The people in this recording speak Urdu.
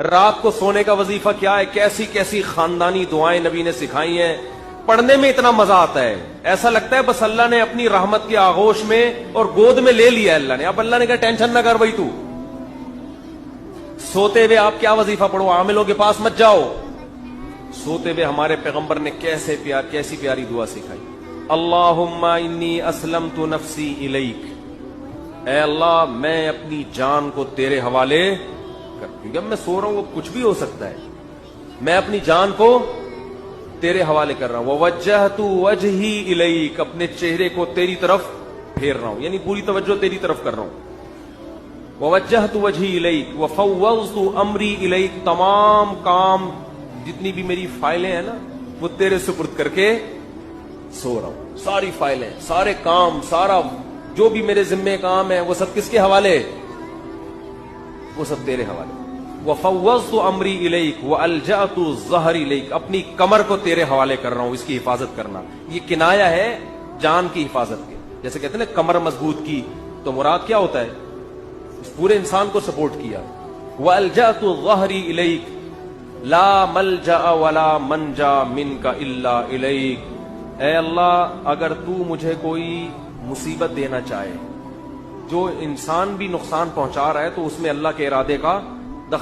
رات کو سونے کا وظیفہ کیا ہے، کیسی کیسی خاندانی دعائیں نبی نے سکھائی ہیں، پڑھنے میں اتنا مزہ آتا ہے، ایسا لگتا ہے بس اللہ نے اپنی رحمت کے آغوش میں اور گود میں لے لیا اللہ نے. اب اللہ نے کہا ٹینشن نہ کر بھائی، تو سوتے ہوئے آپ کیا وظیفہ پڑھو، عاملوں کے پاس مت جاؤ. سوتے ہوئے ہمارے پیغمبر نے کیسی پیاری دعا سکھائی. اللہم انی اسلمت نفسی الیک، اے اللہ میں اپنی جان کو تیرے حوالے کر، کیونکہ اب میں سو رہا ہوں وہ کچھ بھی ہو سکتا ہے، میں اپنی جان کو تیرے حوالے کر رہا ہوں. ووجہت وجہی الیک، اپنے چہرے کو تیری طرف پھیر رہا ہوں، یعنی پوری توجہ تیری طرف کر رہا ہوں. ووجہت وجہی الیک وفوضت امری الیک، تمام کام جتنی بھی میری فائلیں ہیں نا وہ تیرے سپرد کر کے سو رہا ہوں. ساری فائلیں، سارے کام، سارا جو بھی میرے ذمے کام ہے وہ سب کس کے حوالے، وہ سب تیرے حوالے. وفوضت امری الیک والجأت ظہری الیک، اپنی کمر کو تیرے حوالے کر رہا ہوں، اس کی حفاظت کرنا. یہ کنایا ہے جان کی حفاظت کے، جیسے کہتے ہیں نا کمر مضبوط کی، تو مراد کیا ہوتا ہے، اس پورے انسان کو سپورٹ کیا. والجأت ظہری الیک لا ملجأ ولا منجا منک الا الیک، اے اللہ اگر تو مجھے کوئی مصیبت دینا چاہے، جو انسان بھی نقصان پہنچا رہا ہے تو اس میں اللہ کے ارادے کا